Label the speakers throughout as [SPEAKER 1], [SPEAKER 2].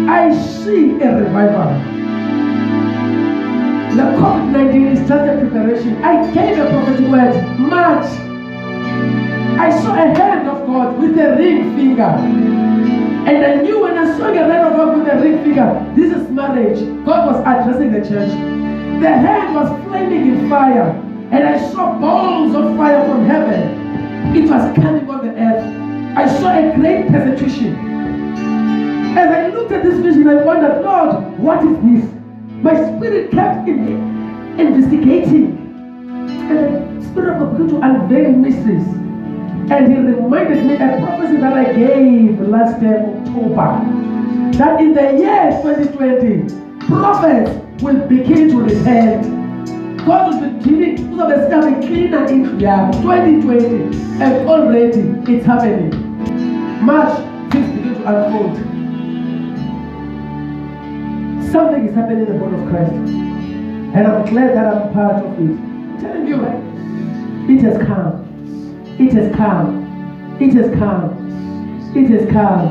[SPEAKER 1] I see a revival. The COVID-19 started preparation. I gave a prophetic word, March. I saw a hand of God with a ring finger. And I knew when I saw a hand of God with a ring finger, this is marriage. God was addressing the church. The hand was flaming in fire. And I saw balls of fire from heaven. It was coming on the earth. I saw a great persecution. As I looked at this vision, I wondered, Lord, what is this? My spirit kept investigating. And the Spirit of God began to unveil mysteries. And He reminded me a prophecy that I gave last year, October, that in the year 2020, prophets will begin to repent. God will be giving to cleaner in 2020, and already it's happening. March, things begin to unfold. Something is happening in the body of Christ, and I'm glad that I'm part of it. I'm telling you, it has come. It has come. It has come. It has come.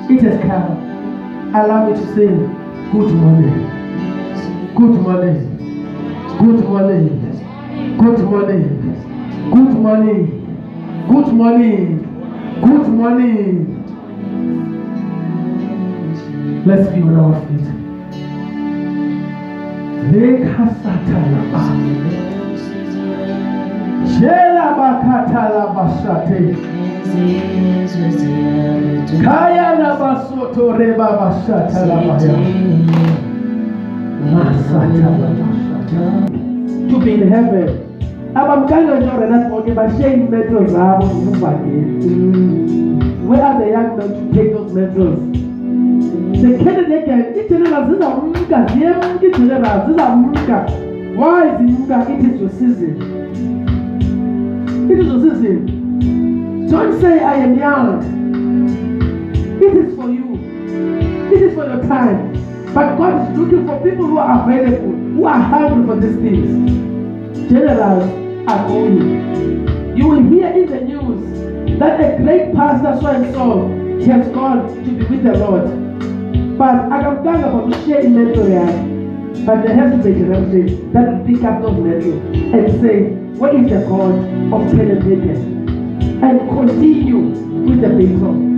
[SPEAKER 1] It has come. Allow me to say, good morning. Good morning. Good morning. Good morning. Good morning. Good morning. Good morning. Let's be on our feet. Shela bakatala basate. Kaya la basoto reba basata la baya. Masata la basata. To be in heaven. Abamkanga njore nasiboke bashayi metros zabo ngivakile. Where are the young men to take those metros? The candidate can eat ziza umka ziyem kithelera ziza umka. Why is umka? It is your season. It is your season. Don't say I am young. It is for you. It is for your time. But God is looking for people who are available, who are hungry for these things. Generals are going. You will hear in the news that a great pastor so and so has gone to be with the Lord. But I can talk about to share in mentor, but there has to be a generation that will pick up those mentors and say, what is the God of Pentecost? And continue with the baton.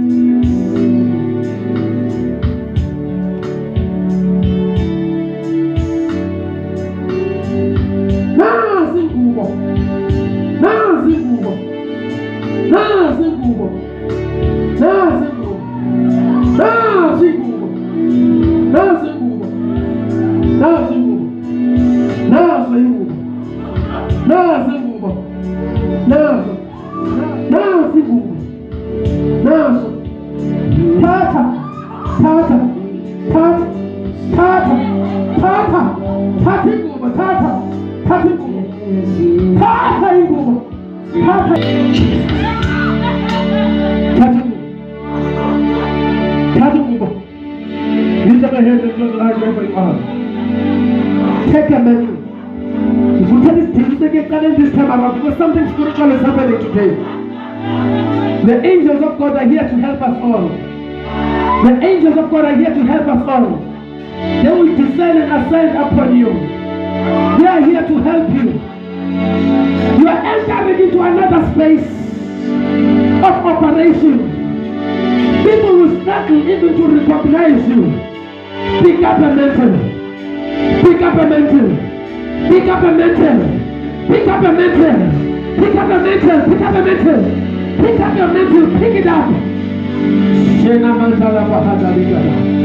[SPEAKER 1] Take a minute. If we tell this time around, because something spiritual is happening today. The angels of God are here to help us all. The angels of God are here to help us all. They will descend and ascend upon you. They are here to help you. You are entering into another space of operation. People will struggle even to recognize you. Pick up a mantle. Pick up a mantle. Pick up a mantle. Pick up a mantle. Pick up a mantle. Pick up a mantle. Pick up your mantle. Pick it up. Shena mantala bahada ligada.